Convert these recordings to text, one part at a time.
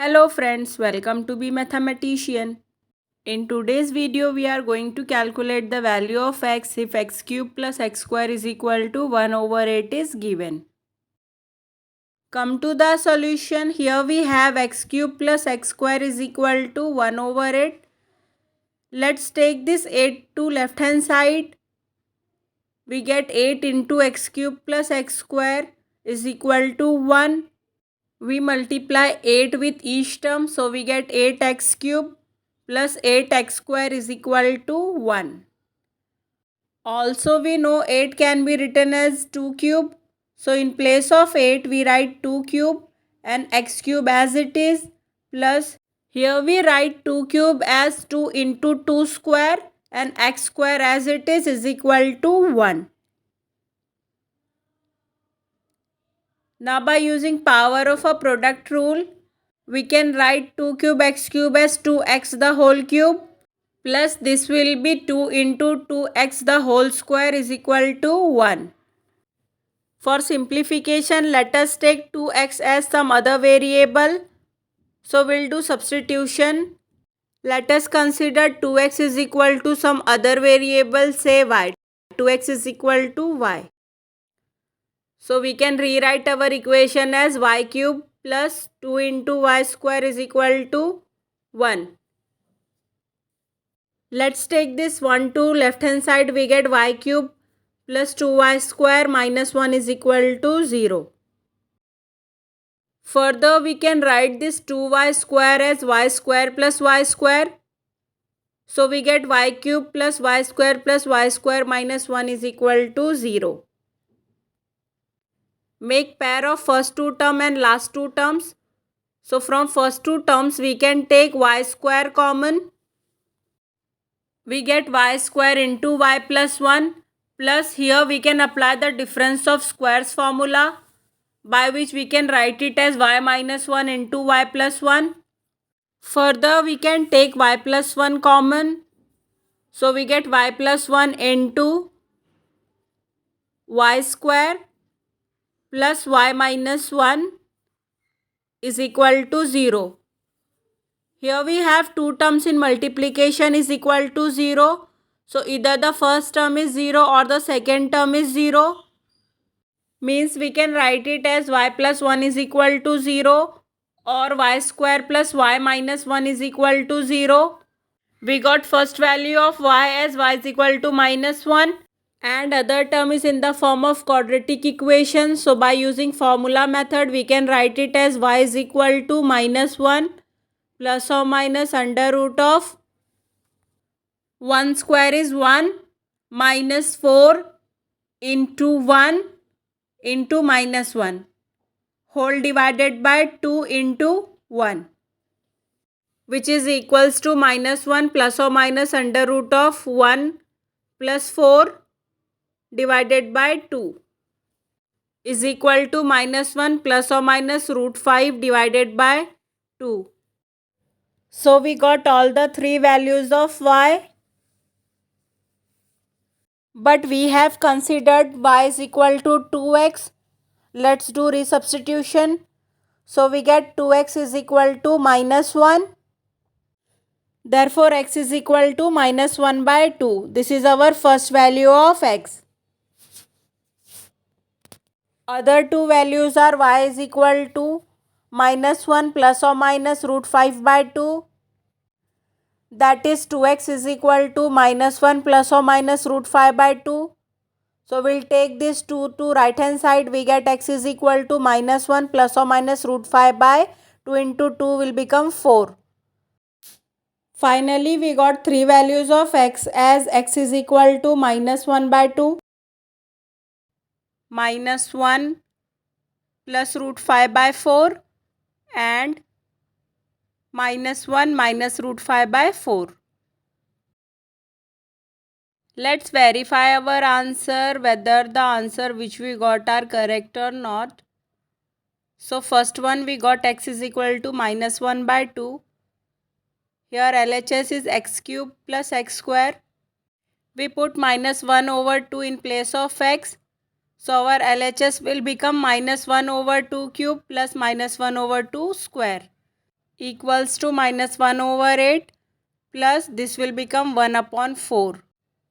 Hello friends, welcome to Be Mathematician. In today's video, we are going to calculate the value of x if x cube plus x square is equal to 1 over 8 is given. Come to the solution. Here we have x cube plus x square is equal to 1 over 8. Let's take this 8 to left hand side. We get 8 into x cube plus x square is equal to 1. We multiply 8 with each term, so we get 8x cube plus 8x square is equal to 1. Also we know 8 can be written as 2 cube. So in place of 8 we write 2 cube and x cube as it is, plus here we write 2 cube as 2 into 2 square and x square as it is equal to 1. Now by using power of a product rule, we can write 2 cube x cube as 2x the whole cube, plus this will be 2 into 2x the whole square is equal to 1. For simplification, let us take 2x as some other variable. So we'll do substitution. Let us consider 2x is equal to some other variable, say y. 2x is equal to y. So we can rewrite our equation as y cube plus 2 into y square is equal to 1. Let's take this 1 to left hand side. We get y cube plus 2y square minus 1 is equal to 0. Further, we can write this 2y square as y square plus y square. So we get y cube plus y square minus 1 is equal to 0. Make pair of first two term and last two terms. So from first two terms we can take y square common. We get y square into y plus 1, plus here we can apply the difference of squares formula, by which we can write it as y minus 1 into y plus 1. Further we can take y plus 1 common. So we get y plus 1 into y square plus y minus 1 is equal to 0. Here we have two terms in multiplication is equal to 0. So either the first term is 0 or the second term is 0. Means we can write it as y plus 1 is equal to 0 or y square plus y minus 1 is equal to 0. We got first value of y as y is equal to minus 1. And other term is in the form of quadratic equation. So by using formula method, we can write it as y is equal to minus 1 plus or minus under root of 1 square is 1 minus 4 into 1 into minus 1 whole divided by 2 into 1, which is equals to minus 1 plus or minus under root of 1 plus 4 divided by 2 is equal to minus 1 plus or minus root 5 divided by 2. So we got all the three values of y. But we have considered y is equal to 2x. Let's do resubstitution. So we get 2x is equal to minus 1. Therefore x is equal to minus 1 by 2. This is our first value of x. Other two values are y is equal to minus 1 plus or minus root 5 by 2. That is 2x is equal to minus 1 plus or minus root 5 by 2. So we'll take this 2 to right hand side. We get x is equal to minus 1 plus or minus root 5 by 2 into 2 will become 4. Finally, we got three values of x as x is equal to minus 1 by 2, minus 1 plus root 5 by 4 and minus 1 minus root 5 by 4. Let's verify our answer whether the answer which we got are correct or not. So first one we got x is equal to minus 1 by 2. Here LHS is x cube plus x square. We put minus 1 over 2 in place of x. So our LHS will become minus 1 over 2 cube plus minus 1 over 2 square. equals to minus 1 over 8 plus this will become 1 upon 4.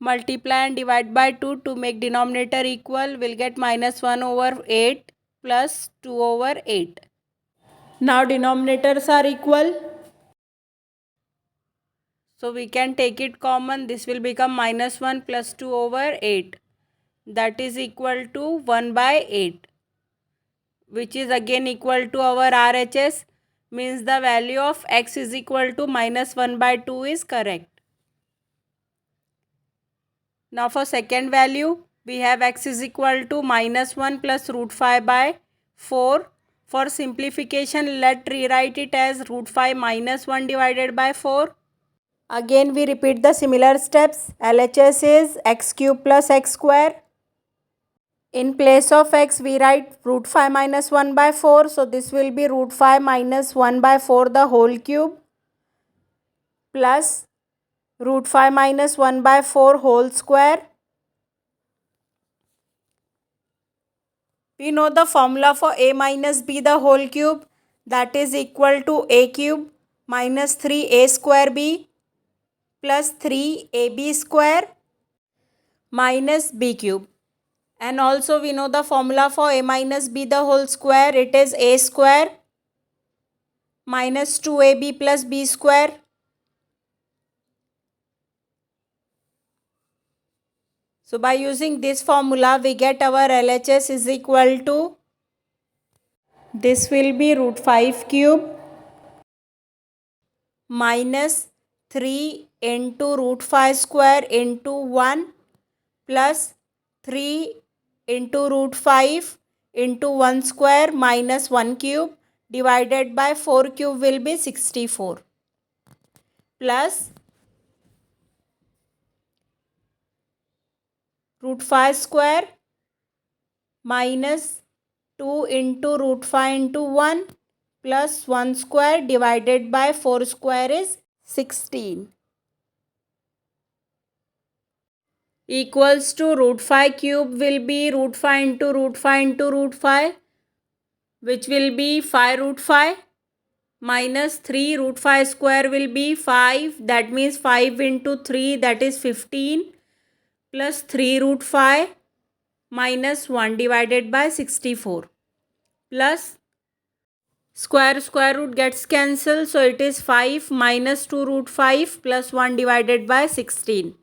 Multiply and divide by 2 to make denominator equal. We'll get minus 1 over 8 plus 2 over 8. Now denominators are equal. So we can take it common. This will become minus 1 plus 2 over 8. That is equal to 1 by 8. Which is again equal to our RHS. Means the value of x is equal to minus 1 by 2 is correct. Now for second value, we have x is equal to minus 1 plus root 5 by 4. For simplification, let's rewrite it as root 5 minus 1 divided by 4. Again we repeat the similar steps. LHS is x cube plus x square. In place of x, we write root 5 minus 1 by 4. So this will be root 5 minus 1 by 4 the whole cube plus root 5 minus 1 by 4 whole square. We know the formula for a minus b the whole cube, that is equal to a cube minus 3a square b plus 3ab square minus b cube. And also we know the formula for a minus b the whole square, it is a square minus 2ab plus b square. So by using this formula, we get our LHS is equal to, this will be root 5 cube minus 3 into root 5 square into 1 plus 3 into root 5 into 1 square minus 1 cube divided by 4 cube will be 64 plus root 5 square minus 2 into root 5 into 1 plus 1 square divided by 4 square is 16 equals to root 5 cube will be root 5 into root 5 into root 5, which will be 5 root 5 minus 3 root 5 square will be 5, that means 5 into 3, that is 15 plus 3 root 5 minus 1 divided by 64 plus square root gets cancelled, so it is 5 minus 2 root 5 plus 1 divided by 16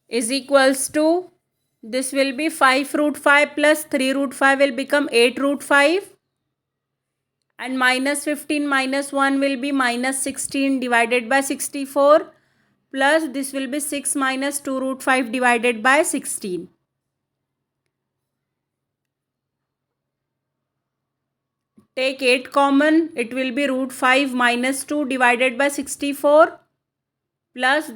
is equals to, this will be 5 root 5 plus 3 root 5 will become 8 root 5 and minus 15 minus 1 will be minus 16 divided by 64 plus this will be 6 minus 2 root 5 divided by 16. Take 8 common, it will be root 5 minus 2 divided by 64 plus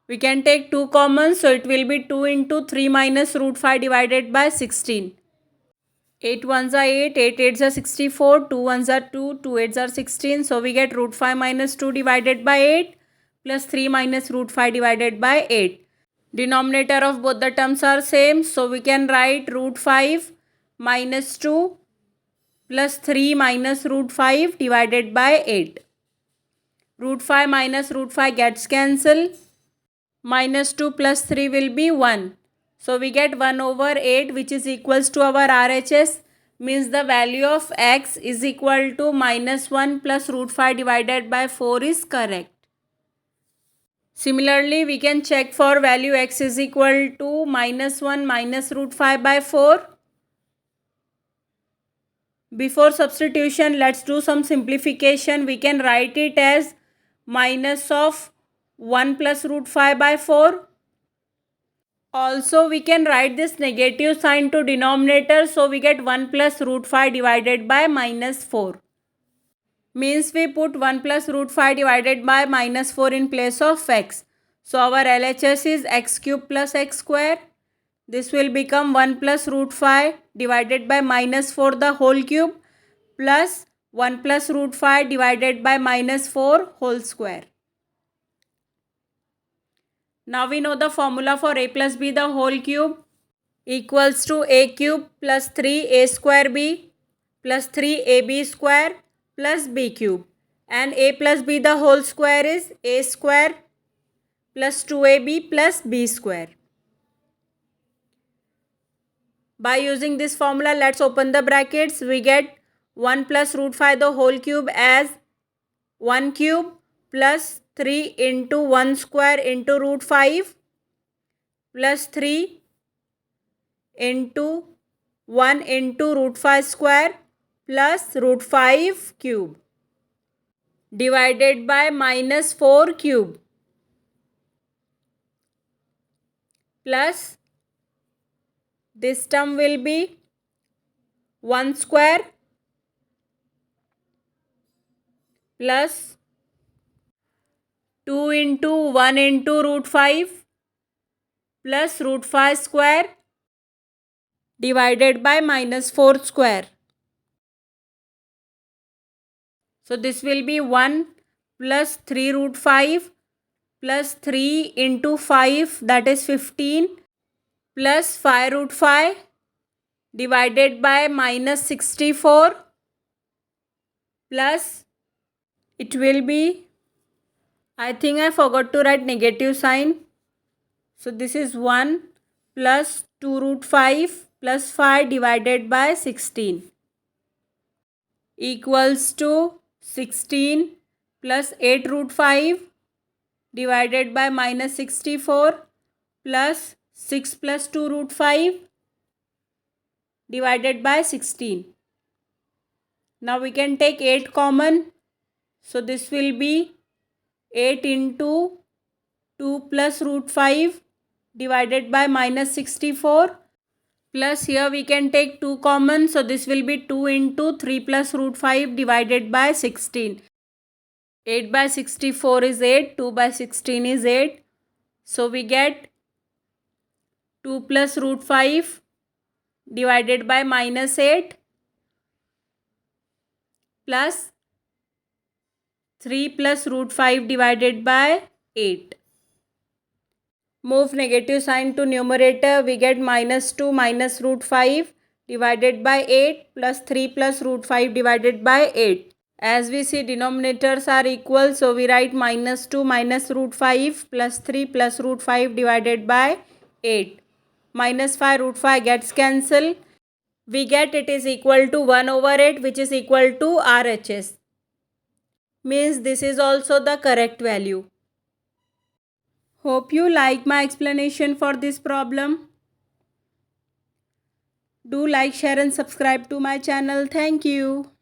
we can take 2 common, so it will be 2 into 3 minus root 5 divided by 16. 8 ones are 8, 8 8s are 64, 2 ones are 2, 2 8s are 16. So we get root 5 minus 2 divided by 8 plus 3 minus root 5 divided by 8. Denominator of both the terms are same, so we can write root 5 minus 2 plus 3 minus root 5 divided by 8. Root 5 minus root 5 gets cancelled. Minus 2 plus 3 will be 1. So we get 1 over 8 which is equals to our RHS, means the value of x is equal to minus 1 plus root 5 divided by 4 is correct. Similarly, we can check for value x is equal to minus 1 minus root 5 by 4. Before substitution, let's do some simplification. We can write it as minus of 1 plus root 5 by 4. Also, we can write this negative sign to denominator. So, we get 1 plus root 5 divided by minus 4. Means we put 1 plus root 5 divided by minus 4 in place of x. So, our LHS is x cube plus x square. This will become 1 plus root 5 divided by minus 4 the whole cube plus 1 plus root 5 divided by minus 4 whole square. Now we know the formula for a plus b the whole cube equals to a cube plus 3a square b plus 3ab square plus b cube, and a plus b the whole square is a square plus 2ab plus b square. By using this formula, let's open the brackets. We get 1 plus root 5 the whole cube as 1 cube plus 3 into 1 square into root 5 plus 3 into 1 into root 5 square plus root 5 cube divided by minus 4 cube plus this term will be 1 square plus 2 into 1 into root 5 plus root 5 square divided by minus 4 square. So this will be 1 plus 3 root 5 plus 3 into 5, that is 15, plus 5 root 5 divided by minus 64 plus it will be, I think I forgot to write negative sign. So this is 1 plus 2 root 5 plus 5 divided by 16 equals to 16 plus 8 root 5 divided by minus 64 plus 6 plus 2 root 5 divided by 16. Now we can take 8 common. So this will be 8 into 2 plus root 5 divided by minus 64 plus here we can take 2 common. So this will be 2 into 3 plus root 5 divided by 16. 8 by 64 is 8. 2 by 16 is 8. So we get 2 plus root 5 divided by minus 8 plus 3 plus root 5 divided by 8. Move negative sign to numerator. We get minus 2 minus root 5 divided by 8 plus 3 plus root 5 divided by 8. As we see denominators are equal, so we write minus 2 minus root 5 plus 3 plus root 5 divided by 8. Minus 5 root 5 gets cancelled. We get it is equal to 1 over 8, which is equal to RHS. Means this is also the correct value. Hope you like my explanation for this problem. Do like, share and subscribe to my channel. Thank you.